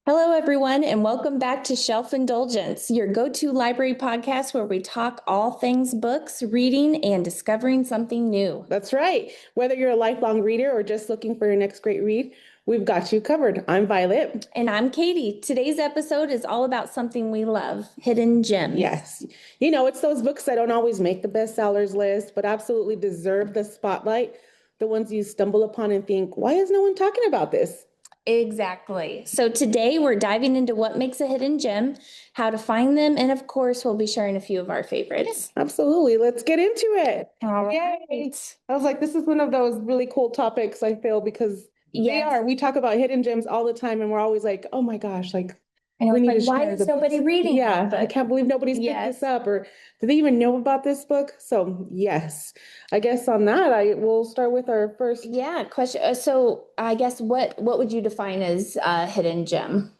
Hello, everyone, and welcome back to Shelf Indulgence, your go-to library podcast where we talk all things books, reading, and discovering something new. That's right. Whether you're a lifelong reader or just looking for your next great read, we've got you covered. I'm Violet. And I'm Katie. Today's episode is all about something we love, hidden gems. Yes. It's those books that don't always make the bestsellers list, but absolutely deserve the spotlight. The ones you stumble upon and think, why is no one talking about this? Exactly. So today we're diving into what makes a hidden gem, how to find them, and of course, we'll be sharing a few of our favorites. Absolutely. Let's get into it. All Yay. right. I was like, this is one of those really cool topics, I feel, because they Yes. are. We talk about hidden gems all the time, and we're always like, oh my gosh, like And we it's need like, to why share is the nobody books. reading Yeah, that? I can't believe nobody's picked Yes. this up, or do they even know about this book? So yes, I guess on that, I will start with our first. Yeah, question. So I guess what would you define as a hidden gem?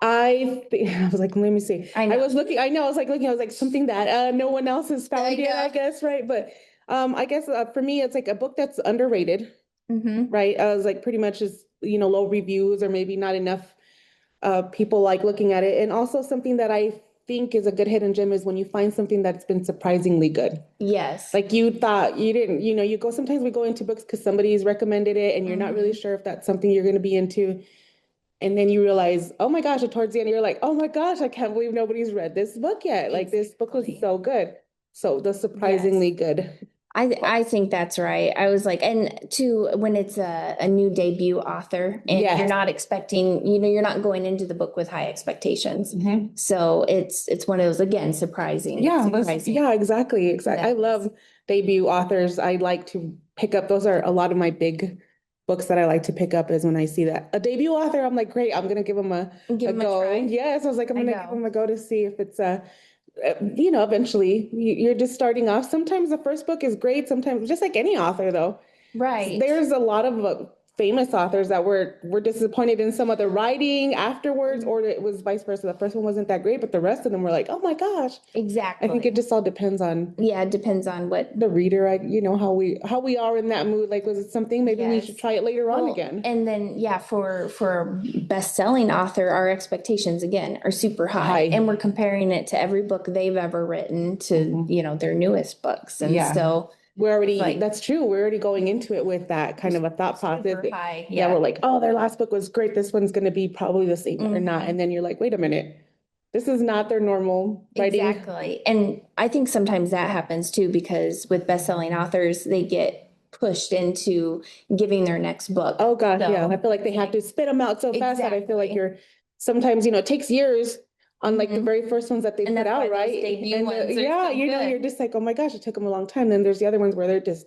I was like, let me see. I know. I was like looking, I was like something that no one else has found yet, I know. guess, right? But I guess for me, it's like a book that's underrated, Mm-hmm. right? I was like pretty much just, low reviews or maybe not enough people like looking at it. And also something that I think is a good hidden gem is when you find something that's been surprisingly good. Yes. Like you thought you didn't, sometimes we go into books because somebody's recommended it and you're not really sure if that's something you're going to be into. And then you realize, oh my gosh, and towards the end, you're like, oh my gosh, I can't believe nobody's read this book yet. Like this book was so good. So the surprisingly good. I think that's right. I was like, and two, when it's a new debut author and you're Yes. not expecting, you're not going into the book with high expectations. Mhm. So it's one of those, again, surprising. Yeah, Surprising. yeah, exactly. Exactly. I That is. love debut authors. I like to pick up, those are a lot of my big books that I like to pick up is when I see that. A debut author, I'm like, great, I'm gonna give them Give a them a go. try. Yes, I was like, I'm I gonna give know. them a go to see if it's eventually you're just starting off. Sometimes the first book is great, sometimes just like any author though. Right. There's a lot of famous authors that were disappointed in some of the writing afterwards, or it was vice versa. The first one wasn't that great, but the rest of them were like, oh my gosh. I think it Exactly. just all depends on Yeah, it depends on what. the reader. How we are in that mood. Like, was it something maybe we should Yes. try it later on Well, again? and then yeah, for a best-selling author, our expectations again are super high. High. And we're comparing it to every book they've ever written to, Mhm. their newest books. And Yeah. so We're already, like that's true. We're already going into it with that kind of a thought process. super high. Yeah, Yeah. we're like, oh, their last book was great. This one's going to be probably the same or not. Mhm. And then you're like, wait a minute. This is not their normal writing. Exactly. And I think sometimes that happens too, because with best-selling authors, they get pushed into giving their next book. Oh gosh, So yeah. I feel like they have to spit them out so fast that I feel like exactly. you're sometimes, it takes years on like the Mhm. very first ones that they And put that's why out, those right? debut And ones are yeah, so good. you're just like, oh my gosh, it took them a long time. Then there's the other ones where they're just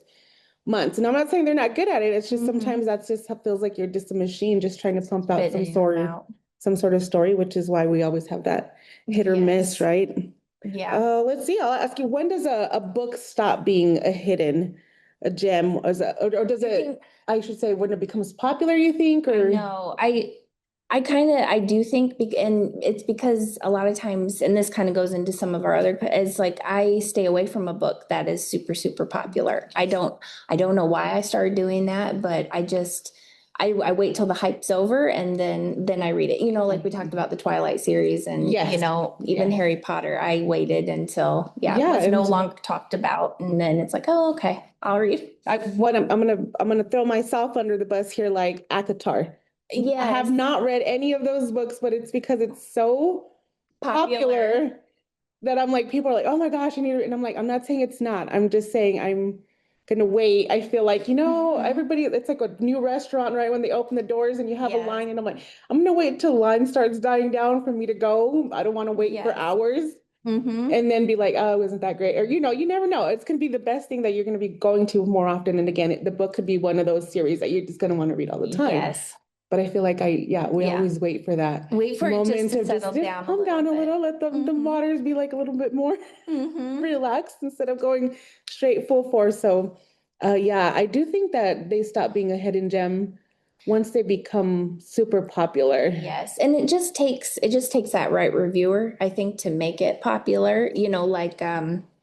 months. And I'm not saying they're not good at it. It's just sometimes that's just how it feels like you're just a machine just trying to pump out Spitting them out. some sort of story, which is why we always have that hit or miss, Yes. right? Yeah. Let's see. I'll ask you, when does a book stop being a gem? Or does it, I should say, when it becomes popular, you think, I or? know. I do think, and it's because a lot of times, and this kind of goes into some of our other, it's like I stay away from a book that is super, super popular. I don't know why I started doing that, but I wait till the hype's over and then I read it. Like we talked about the Twilight series and, Yes. even Yes. Harry Potter, I waited until, it Yeah, was no and- longer talked about. And then it's like, oh, okay, I'll read. I'm gonna throw myself under the bus here, like Akatar. I have Yes. not read any of those books, but it's because it's so popular that I'm like, people are like, oh my gosh, I need it. And I'm like, I'm not saying it's not. I'm just saying I'm gonna wait. I feel like, everybody, it's like a new restaurant, right? When they open the doors and you have a Yes. line, and I'm like, I'm gonna wait till the line starts dying down for me to go. I don't want to wait for Yes. hours. Mm-hmm. And then be like, oh, isn't that great? Or, you never know. It's going to be the best thing that you're going to be going to more often. And again, the book could be one of those series that you're just going to want to read all the time. Yes. But I feel like we always wait for that Wait for it just moment to of settle just down a calm down a little little, let the Mhm. waters be like a little bit more Mhm. relaxed instead of going straight full force. So, yeah, I do think that they stop being a hidden gem once they become super popular. Yes. And it just takes that right reviewer, I think, to make it popular. Like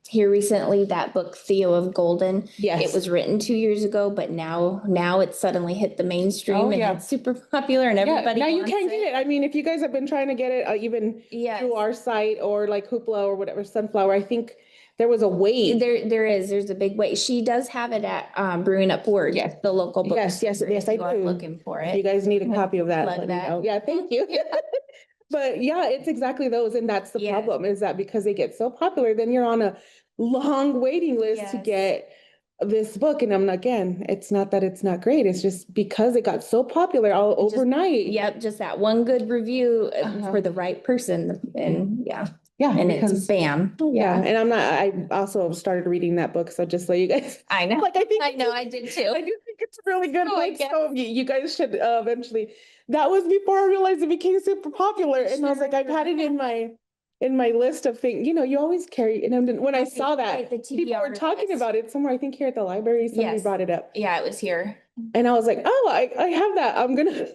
here recently, that book Theo of Golden. It Yes. was written 2 years ago, but now it's suddenly hit the mainstream Oh, and yeah. it's super popular and Yeah, everybody now you wants can get it. I mean, if you guys have been trying to get it, even Yes. through our site or like Hoopla or whatever, Sunflower, I think there was a wait. There's a big wait. She does have it at Brewing Up Word, Yes. the local Yes, yes, bookstore, yes, if I you are do. looking for If you it. guys need a copy of that, Plug let me that. know. Yeah, thank you. But yeah, it's exactly those. And that's the Yes. problem, is that because they get so popular, then you're on a long waiting list to Yes. get this book. And I'm not, again, it's not that it's not great. It's just because it got so popular all overnight. Yep, just that one good review Uh-huh. for the right person. And yeah. Yeah, And it's because bam. yeah, Yeah. and I also started reading that book, so just so you guys, I know. like, I know, I did too. I do think it's a really good Oh, I book, guess. so you guys should eventually. That was before I realized it became super popular, and I was like, I've had it in my list of things. You know, you always carry, and then when I saw that the people were TBR talking list. about it somewhere, I think here at the library, somebody Yes. brought it up, Yeah, it was here. and I was like, oh, I have that. I'm gonna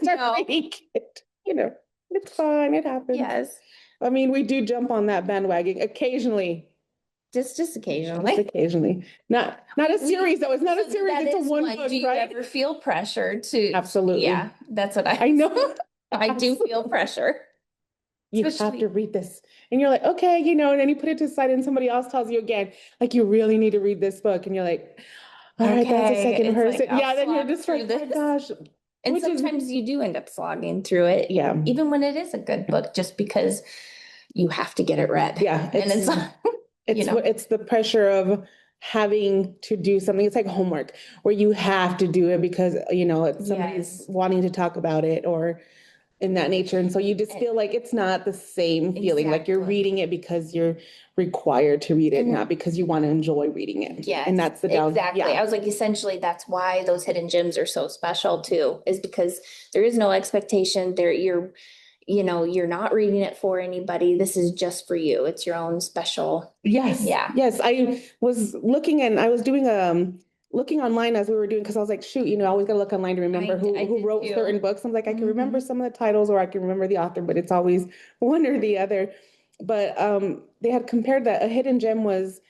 start No. reading it. You know, it's fine. It happens. Yes. I mean, we do jump on that bandwagon occasionally. Just occasionally. Just occasionally. Not a series though. It's not a So series. that It's a is one book, Do you right? ever feel pressure to? Absolutely. Yeah, that's what I know. I do feel pressure. You have Especially- to read this. And you're like, okay, you know, and then you put it to the side and somebody else tells you again, like, you really need to read this book. And you're like, all right, that's a Okay, second it's person. like, I'll Yeah, then you're slog just through like, oh my this. gosh. And Which is, sometimes you do end up slogging through it. yeah. Even when it is a good book, just because you have to get it read. Yeah. And it's it's you know. it's the pressure of having to do something. It's like homework where you have to do it because, you know, it's somebody's Yes. wanting to talk about it or in that nature. And so you just feel like it's not the same feeling, like you're Exactly. reading it because you're required to read it, Mhm. not because you want to enjoy reading it. Yes, And that's the down. exactly. I Yeah. was like, essentially, that's why those hidden gems are so special too, is because there is no expectation there. You're not reading it for anybody. This is just for you. It's your own special. Yes. Yeah. Yes. I was looking and I was doing looking online as we were doing because I was like, shoot, you know, I always gotta look online to remember I who did wrote too. certain books. I'm like, I can remember Mhm. some of the titles or I can remember the author, but it's always one or the other. But they had compared that a hidden gem was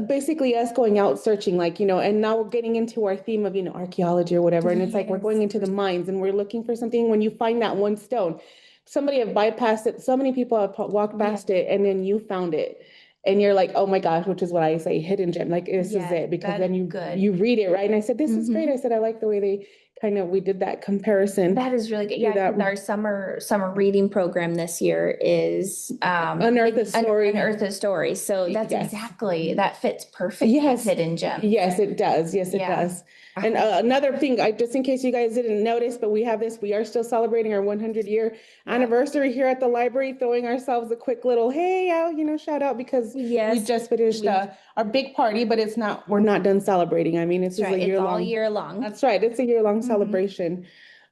basically us going out searching, like, you know, and now we're getting into our theme of, you know, archaeology or whatever. And it's like we're going into the mines and we're looking for something. When you find that one stone, somebody have bypassed it. So many people have walked past it and then you found it. And you're like, oh my gosh, which is what I say, hidden gem. Like this is it. Because then you read it, right? And I said, this is great. I said, I like the way they we did that comparison. That is really good. Yeah, our summer reading program this year is Unearth a Story. Unearth a Story. So that's exactly that fits perfect. Yes. Hidden gem. Yes, it does. Yes, it does. And another thing, just in case you guys didn't notice, but we are still celebrating our 100-year anniversary here at the library, throwing ourselves a quick little, hey, out, you know, shout out because we just finished our big party, but we're not done celebrating. I mean, it's a year long. All year long. That's right. It's a year-long celebration.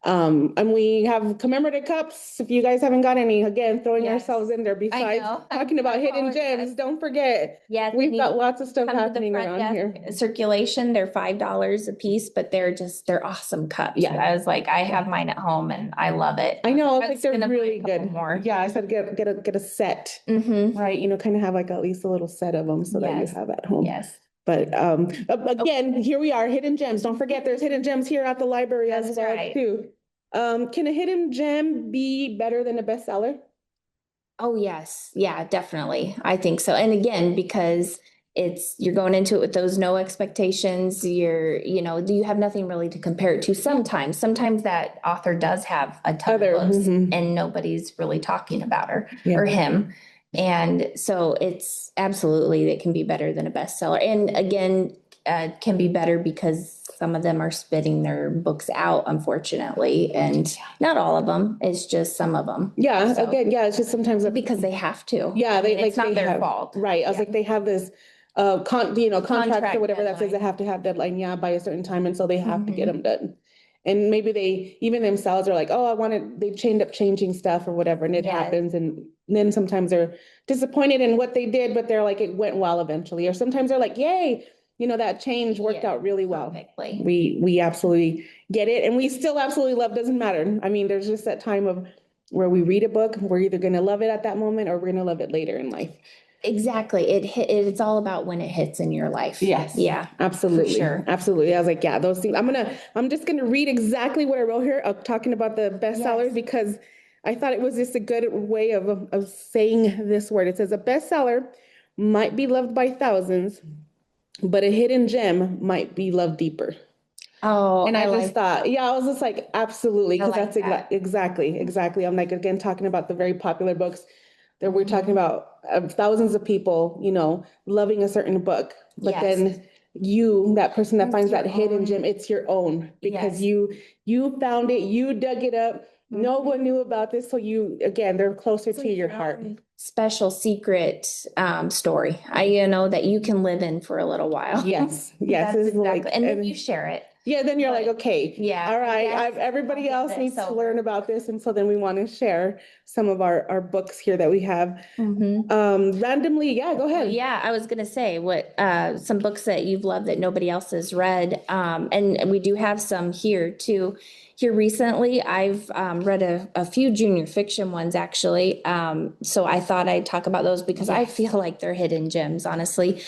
And we have commemorative cups. If you guys haven't got any, again, throwing ourselves in there besides talking about hidden gems, don't forget. Yes, we've got lots of stuff happening around here. Circulation, they're $5 a piece, but they're awesome cups. Yeah. I was like, I have mine at home and I love it. I know, I like they're really good. More. Yeah, I said get a set, right? You know, kind of have like at least a little set of them so that you have at home. Yes. But again, here we are, hidden gems. Don't forget, there's hidden gems here at the library as well too. Can a hidden gem be better than a bestseller? Oh, yes. Yeah, definitely. I think so. And again, because you're going into it with those no expectations, you have nothing really to compare it to sometimes. Sometimes that author does have a ton of books and nobody's really talking about her or him. And so it's absolutely, it can be better than a bestseller. And again, can be better because some of them are spitting their books out, unfortunately, and not all of them. It's just some of them. Yeah, again, it's just sometimes because they have to. Yeah, it's not their fault, right? I was like, they have this contract or whatever that says they have to have deadline, by a certain time, and so they have to get them done. And maybe they even themselves are like, oh, they end up changing stuff or whatever, and it happens. And then sometimes they're disappointed in what they did, but they're like, it went well eventually. Or sometimes they're like, yay, that change worked out really well. Perfectly. We absolutely get it. And we still absolutely love, doesn't matter. I mean, there's just that time of where we read a book, we're either going to love it at that moment or we're going to love it later in life. exactly. It's all about when it hits in your life. Yes, Yeah, for absolutely. sure. Absolutely. I was like, yeah, those things. I'm just gonna read exactly what I wrote here talking about the bestsellers Yes. because I thought it was just a good way of saying this word. It says a bestseller might be loved by thousands, but a hidden gem might be loved deeper. Oh, And I I just like thought, yeah, I was just like, absolutely, I because that's like that. exactly. I'm like, again, talking about the very popular books that we're talking Mhm. about, thousands of people, loving a certain book, but Yes. then you, that person that It's finds your that hidden gem, own. it's your own because Yes. you found it, you dug it up. No one Mhm. knew about this, so you again, they're closer It's to like your your heart. own special secret story. That you can live in for a little while. Yes, That's it's exactly. like, And then you and share it. yeah, then you're like, But okay, yeah, all I right, guess I'll everybody give else this needs to learn over. about this. And so then we want to share some of our books here that we have. Hmm. Randomly, yeah, go Well, ahead. yeah, I was gonna say what some books that you've loved that nobody else has read. And we do have some here too. Here recently, I've read a few junior fiction ones actually. So I thought I'd talk about those because I feel Yes. like they're hidden gems, honestly.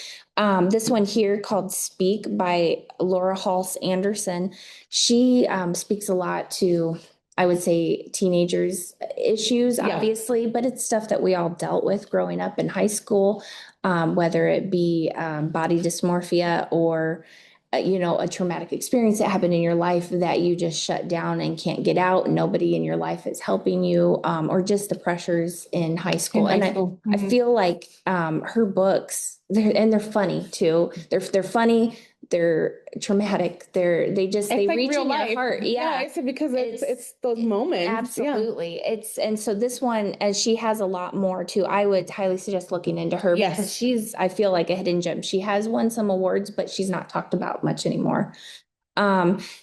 This one here called Speak by Laura Halse Anderson. She speaks a lot to, I would say, teenagers' issues, Yeah. obviously, but it's stuff that we all dealt with growing up in high school, whether it be body dysmorphia or a traumatic experience that happened in your life that you just shut down and can't get out, and nobody in your life is helping you, or just the pressures in high In school. high And I, school. I feel like her books, they're funny too. They're funny. They're traumatic. They It's like reach real in your life. heart. Yeah, Yeah, it's because it's it's those moments. Yeah. absolutely. And so this one, as she has a lot more too, I would highly suggest looking into her because Yes. I feel like a hidden gem. She has won some awards, but she's not talked about much anymore.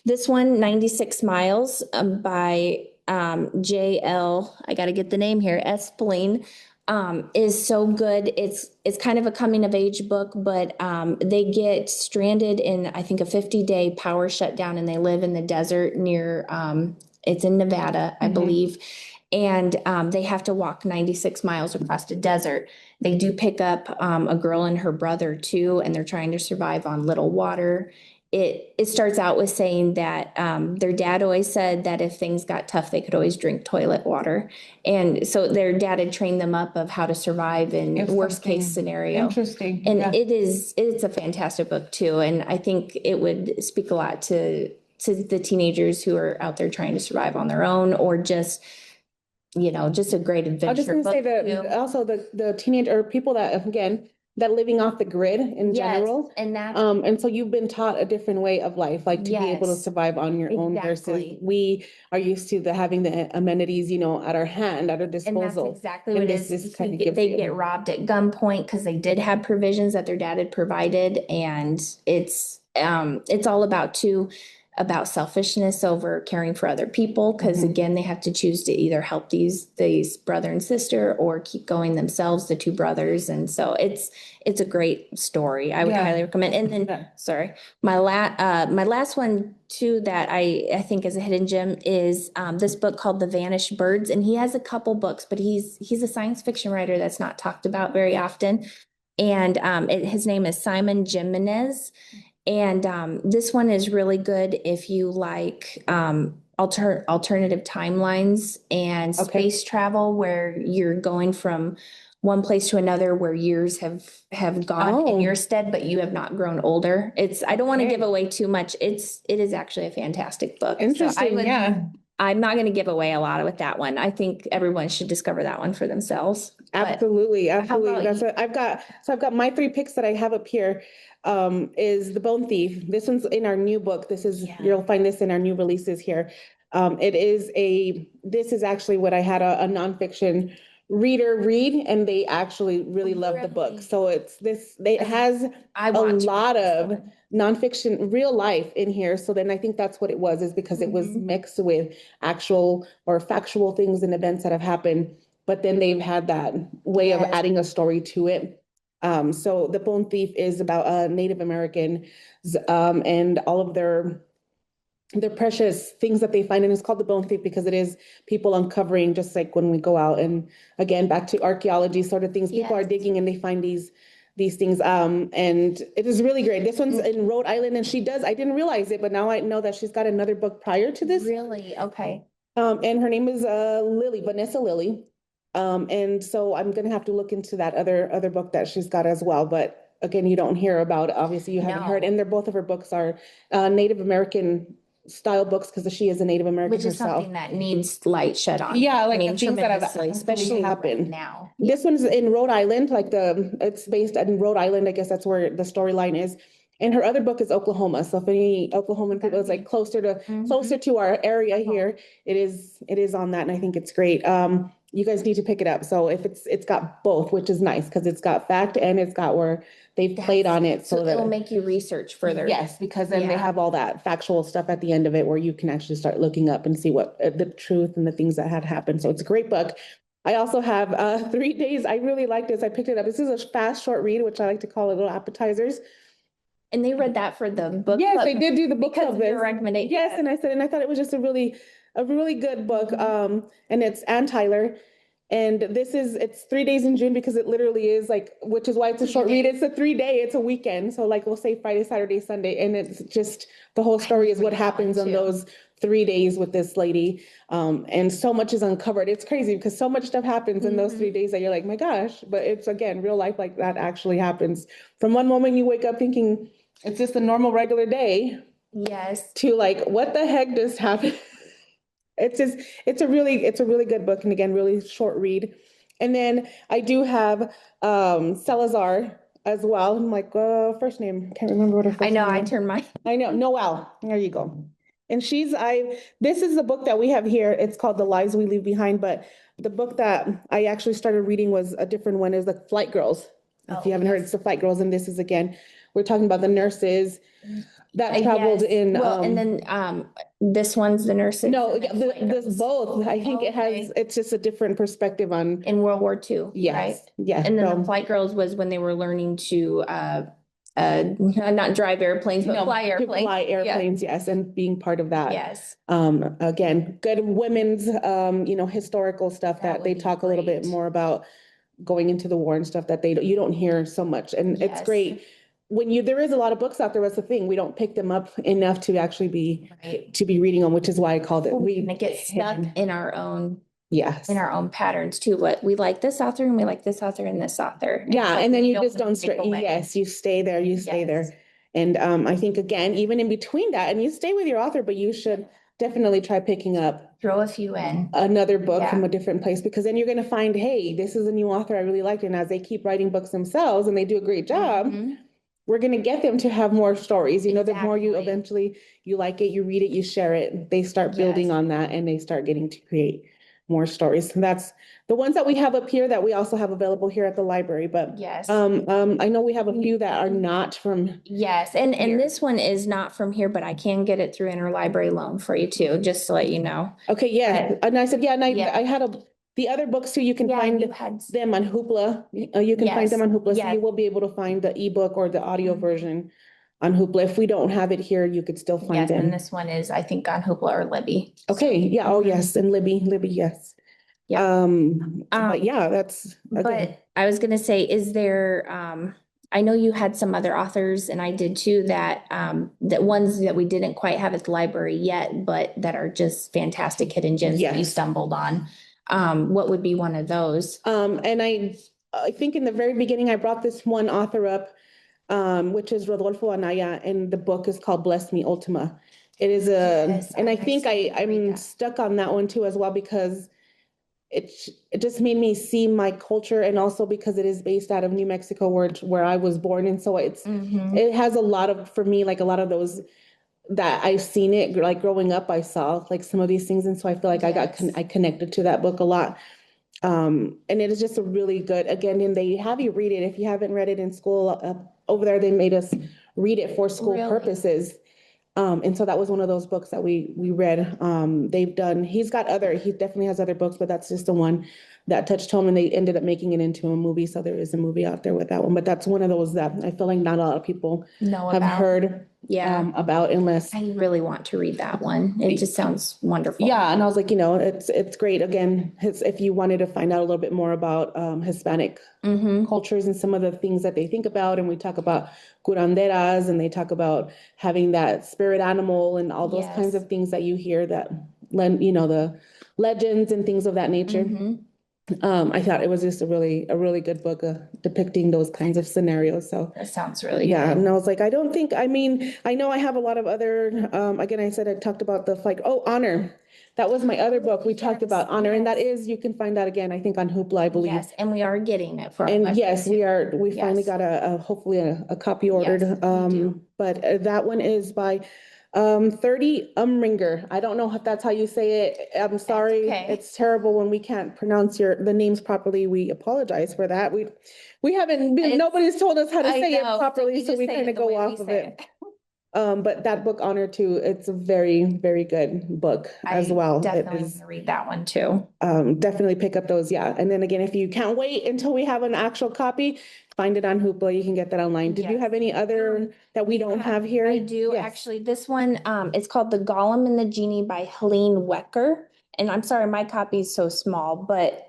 This one, 96 Miles, by I got to get the name here, Espleen, is so good. It's kind of a coming of age book, but they get stranded in, I think, a 50-day power shutdown, and they live in the desert near, it's in Nevada, I believe. And they have to walk 96 miles across the desert. They do pick up a girl and her brother too, and they're trying to survive on little water. It starts out with saying that their dad always said that if things got tough, they could always drink toilet water. And so their dad had trained them up of how to survive in If worst case something scenario. interesting. And Yeah. it's a fantastic book too. And I think it would speak a lot to the teenagers who are out there trying to survive on their own, or just a great I was just adventure gonna say book that too. also the teenage or people that again that living off the grid in Yes, general. and that's And so you've been taught a different way of life, like to be able to yes, survive on your own versus exactly. we are used to having the amenities, at our hand, at our And that's disposal. exactly what And it this is. kind of gives They get you. robbed at gunpoint because they did have provisions that their dad had provided, and it's all about selfishness over caring for other people. Because Mhm. again, they have to choose to either help these brother and sister or keep going themselves, the two brothers, and so it's a great story. I would Yeah. highly recommend. And then, Yeah. sorry, my last one too that I think is a hidden gem is this book called The Vanished Birds, and he has a couple books, but he's a science fiction writer that's not talked about very often. And his name is Simon Jimenez, and this one is really good if you like alternative timelines and Okay. space travel, where you're going from one place to another where years have gone in your Oh, stead, but you have not grown older. I don't want to give okay. away too much. It is actually a fantastic book. So Interesting. Yeah. I'm not going to give away a lot with that one. I think everyone should discover that one for themselves. But Absolutely, how absolutely. about That's you? what I've got. So I've got my three picks that I have up here. Is The Bone Thief. This one's in our new book. Yeah. You'll find this in our new releases here. This is actually what I had a nonfiction reader read, and they actually really loved the book. Really? So it has I a want to read lot this of one. nonfiction, real life in here. So then I think that's what it was, is because it was Mhm. mixed with actual or factual things and events that have happened, but then they've had that way of Yes. adding a story to it. So The Bone Thief is about Native Americans and all of their they're precious things that they find, and it's called The Bone Thief because it is people uncovering, just like when we go out and again back to archaeology sort of things. People are Yes. digging and they find these things. And it is really great. This one's in Rhode Island, and she does. I didn't realize it, but now I know that she's got another book prior to this. Really? Okay. And her name is Lily, Vanessa Lily. And so I'm gonna have to look into that other book that she's got as well. But again, you don't hear about it. Obviously, you haven't No. heard. And they're both of her books are Native American style books because she is a Native American Which is herself. something that needs light shed on. Yeah, like I mean, the things that have tremendously, especially happened now. This one's in Rhode Island, it's based in Rhode Island. I guess that's where the storyline is. And her other book is Oklahoma. So if any Oklahoman people is like closer to our area here, it is on that, and I think it's great. You guys need to pick it up. So if it's got both, which is nice because it's got fact and it's got where they've played on it, So that it'll make you research further. yes, because then they have all that factual stuff at the end of it where you can actually start looking up and see what the truth and the things that had happened. So it's a great book. I also have 3 days. I really like this. I picked it up. This is a fast, short read, which I like to call it little appetizers. And they read that for the book Yes, club they did do the book because club. of your recommendation. Yes, and I thought it was just a really good book. And it's Ann Tyler. And it's 3 days in June because it literally is like, which is why it's a short read. It's a 3 day, it's a weekend. So like we'll say Friday, Saturday, Sunday. And it's just the whole story is what happens on those 3 days with this lady. And so much is uncovered. It's crazy because so much stuff happens in those 3 days that you're like, my gosh, but it's again, real life like that actually happens. From one moment you wake up thinking it's just a normal regular day. Yes. To like, what the heck just happened? It's a really good book. And again, really short read. And then I do have Salazar as well. I'm like, first name, can't remember what her first I know, name I is. turned my. I know, Noelle. There you go. And this is the book that we have here. It's called The Lives We Leave Behind. But the book that I actually started reading was a different one, is the Flight Girls. If you haven't heard, it's the Flight Girls. And this is again, we're talking about the nurses that traveled in. Well, and then this one's the nurses. No, this both. I think it's just a different perspective on. In World War II, Yes, right? yes. And then the Flight Girls was when they were learning to not drive airplanes, but fly airplanes. To fly airplanes, yes, and being part of that. Yes. Again, good women's, historical stuff that they talk a little bit more about going into the war and stuff that you don't hear so much. And it's great. There is a lot of books out there. That's the thing. We don't pick them up enough to actually be reading them, which is why I called it. And it gets stuck in our own. Yes. In our own patterns too. What we like this author and we like this author and this author. Yeah. And then you just don't stray. Yes. You stay there. You stay there. And I think again, even in between that, and you stay with your author, but you should definitely try picking up. Throw a few in. Another book from a different place, because then you're going to find, hey, this is a new author I really liked. And as they keep writing books themselves and they do a great job, we're going to get them to have more stories. The more you eventually, you like it, you read it, you share it, they start building on that and they start getting to create more stories. And that's the ones that we have up here that we also have available here at the library. But I know we have a few that are not from. Yes. And this one is not from here, but I can get it through interlibrary loan for you too, just to let you know. Okay. Yeah. And I said, I had the other books too, you can find them on Hoopla. You can find them on Hoopla. So you will be able to find the ebook or the audio version on Hoopla. If we don't have it here, you could still find them. And this one is, I think, on Hoopla or Libby. Okay. Yeah. Oh, yes. And Libby, yes. Yeah. But yeah, that's. But I was going to say, is there, I know you had some other authors and I did too, that ones that we didn't quite have at the library yet, but that are just fantastic hidden gems that you stumbled on. What would be one of those? And I think in the very beginning, I brought this one author up, which is Rodolfo Anaya, and the book is called Bless Me Ultima. It is and I think I'm stuck on that one too as well, because it just made me see my culture, and also because it is based out of New Mexico, where I was born. And so it has a lot of, for me, like a lot of those that I've seen it, like growing up, I saw like some of these things. And so I feel like I connected to that book a lot. And it is just a really good, again, and they have you read it. If you haven't read it in school, over there, they made us read it for school purposes. And so that was one of those books that we read. He definitely has other books, but that's just the one that touched home, and they ended up making it into a movie. So there is a movie out there with that one, but that's one of those that I feel like not a lot of people have heard. Yeah. about unless. I really want to read that one. It just sounds wonderful. Yeah, and I was like, it's great. Again, if you wanted to find out a little bit more about Hispanic cultures and some of the things that they think about, and we talk about curanderas, and they talk about having that spirit animal and all those kinds Yes. of things that you hear that the legends and things of that nature. I thought it was just a really good book depicting those kinds of scenarios. So That sounds really yeah, good. and I was like, I mean, I know I have a lot of other, again, I said I talked about the fight. Oh, Honor. That was my other book. We talked about Honor, and that is, you can find that again, I think on Hoopla, I believe. Yes, and we are getting it for our And library yes, we too. are, we Yes. finally got hopefully a copy ordered. Yes, we do. But that one is by 30 Umringer. I don't know if that's how you say it. I'm sorry. okay. It's terrible when we can't pronounce the names properly. We apologize for that. We haven't been, nobody's told us how to say it properly, so we kind of go off of it. But that book, Honor too, it's a very, very good book as well. Definitely It want is, to read that one too. definitely pick up those. Yeah. And then again, if you can't wait until we have an actual copy, find it on Hoopla. You can get that online. Did you have any other that we don't have here? I do Yes. actually. This one, it's called The Golem and the Genie by Helene Wecker. And I'm sorry, my copy is so small, but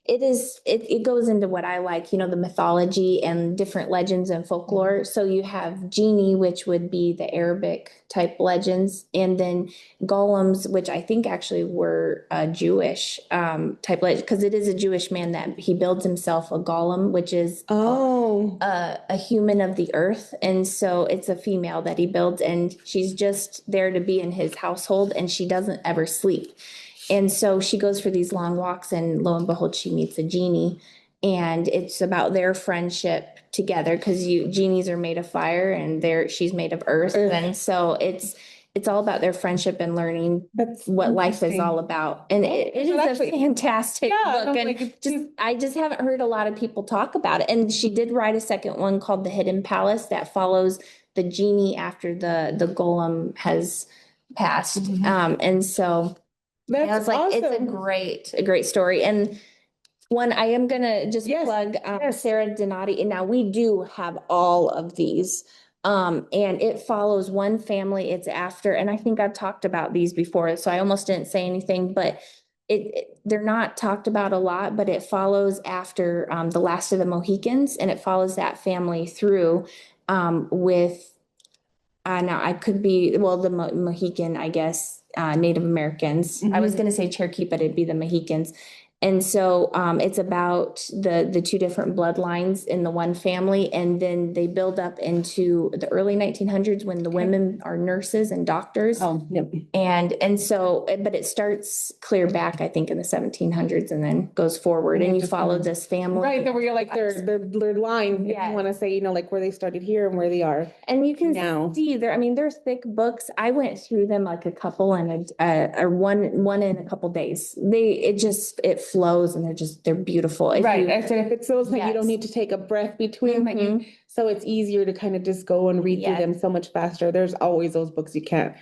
it goes into what I like, the mythology and different legends and folklore. So you have genie, which would be the Arabic type legends, and then golems, which I think actually were Jewish type legend, because it is a Jewish man that he builds himself a golem, which is a human of the earth. And so it's a female that he builds, and she's just there to be in his household, and she doesn't ever sleep. And so she goes for these long walks, and lo and behold, she meets a genie. And it's about their friendship together, because genies are made of fire, and she's made of earth. And so it's all about their friendship and learning what life is all about. And it is a fantastic book. And I just haven't heard a lot of people talk about it. And she did write a second one called The Hidden Palace that follows the genie after the golem has passed. And so I was like, it's a great story. And one, I am gonna just plug Sarah Donati. And now we do have all of these. And it follows one family. It's after, and I think I've talked about these before, so I almost didn't say anything, but they're not talked about a lot, but it follows after the last of the Mohicans, and it follows that family through with now I could be, well, the Mohican, I guess, Native Americans. I was gonna say Cherokee, but it'd be the Mohicans. And so it's about the two different bloodlines in the one family, and then they build up into the early 1900s when the women are nurses and doctors. Oh, yep. And so, but it starts clear back, I think, in the 1700s, and then goes forward, and you follow this family. Right, where you're like their line, if you want to say, like where they started here and where they are. And you can see I mean, they're thick books. I went through them like a couple and or one in a couple days. It flows, and they're beautiful. Right. I said, if it's those that you don't need to take a breath between, so it's easier to kind of just go and read through them so much faster. There's always those books you can't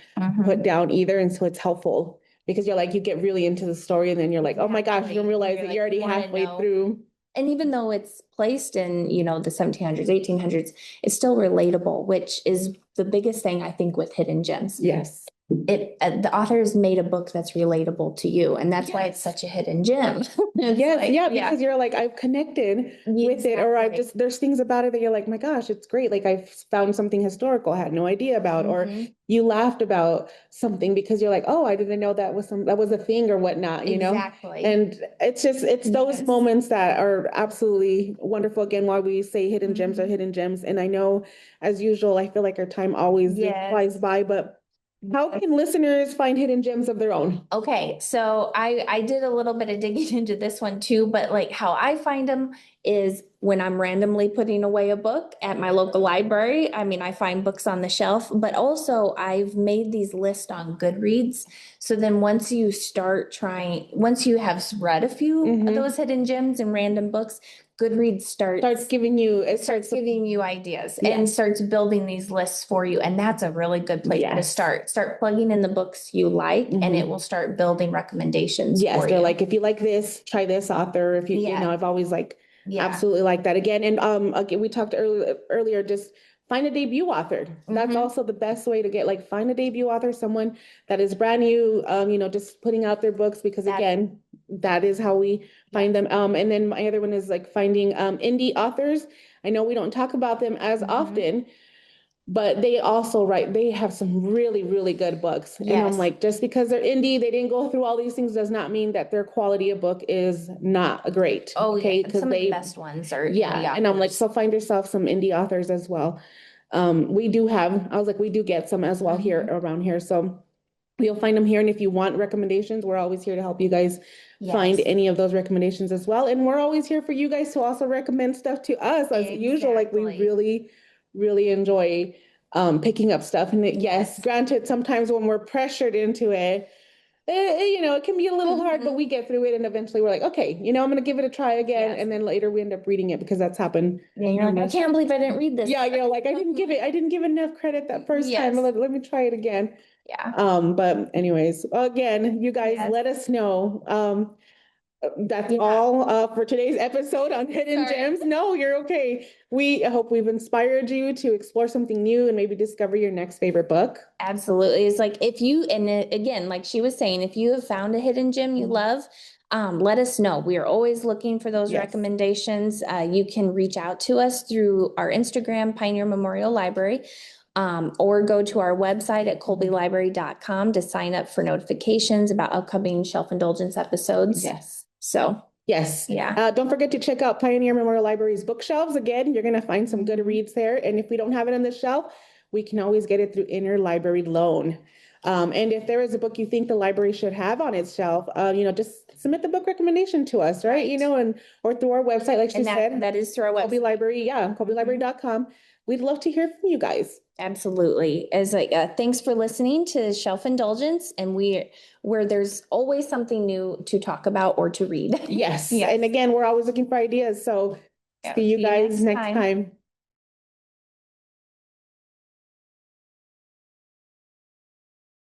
put down either. And so it's helpful because you get really into the story, and then you're like, oh my gosh, you don't realize that you're already halfway through. And even though it's placed in, the 1700s, 1800s, it's still relatable, which is the biggest thing I think with hidden gems. Yes. The author's made a book that's relatable to you, and that's why it's such a hidden gem. Because you're like, I've connected with it, or there's things about it that you're like, my gosh, it's great. Like I've found something historical I had no idea about, or you laughed about something because you're like, oh, I didn't know that was a thing or whatnot, Exactly. And it's those moments that are absolutely wonderful. Again, why we say hidden gems are hidden gems. And I know, as usual, I feel like our time always flies by, but how can listeners find hidden gems of their own? Okay, so I did a little bit of digging into this one too, but like how I find them is when I'm randomly putting away a book at my local library. I mean, I find books on the shelf, but also I've made these lists on Goodreads. So then once you have read a few of those hidden gems and random books, Goodreads starts giving you ideas and starts building these lists for you. And that's a really good place to start. Start plugging in the books you like, and it will start building recommendations for you. They're like, if you like this, try this author. If you, I've always absolutely like that. Again, and again, we talked earlier, just find a debut author. That's Mhm. also the best way to get, like, find a debut author, someone that is brand new, just putting out their books, because That- again, that is how we find them. And then my other one is like finding indie authors. I know we don't talk about them as Mhm. often, but they have some really, really good books. And I'm Yes. like, just because they're indie, they didn't go through all these things, does not mean that their quality of book is not great. Oh, yeah. Okay, because Some of the they, best ones are yeah, indie and I'm like, authors. so find yourself some indie authors as well. I was like, we do get some as well here around here. So you'll find them here. And if you want recommendations, we're always here to help you guys find Yes. any of those recommendations as well. And we're always here for you guys to also recommend stuff to us as usual. Like, we Exactly. really, really enjoy picking up stuff. And yes, Yes. granted, sometimes when we're pressured into it, it can be a little hard, but we get through it. And eventually we're like, okay, I'm going to give it a try again. Yes. And then later we end up reading it, because that's happened. Yeah, you're like, I can't believe I didn't read this. Yeah, like, I didn't give enough credit that first time. Yes. Let me try it again. Yeah. But anyways, again, you guys Yes. let us know. That's Yeah. all for today's episode on Hidden Sorry. Gems. No, you're okay. We hope we've inspired you to explore something new and maybe discover your next favorite book. Absolutely. It's like if you, and again, like she was saying, if you have found a hidden gem you love, let us know. We are always looking for those Yes. recommendations. You can reach out to us through our Instagram, Pioneer Memorial Library, or go to our website at colbylibrary.com to sign up for notifications about upcoming Shelf Indulgence episodes. Yes. So, Yes. yeah. Don't forget to check out Pioneer Memorial Library's bookshelves. Again, you're going to find some good reads there. And if we don't have it on the shelf, we can always get it through interlibrary loan. And if there is a book you think the library should have on its shelf, just submit the book recommendation to us, right? Right. Or through our website, like she said, That is through our Colby website. Library, colbylibrary.com. We'd love to hear from you guys. Absolutely. As like, thanks for listening to Shelf Indulgence, and where there's always something new to talk about or to read. Yes. Yes. And again, we're always looking for ideas. So Yeah. see you See you guys next next time. time.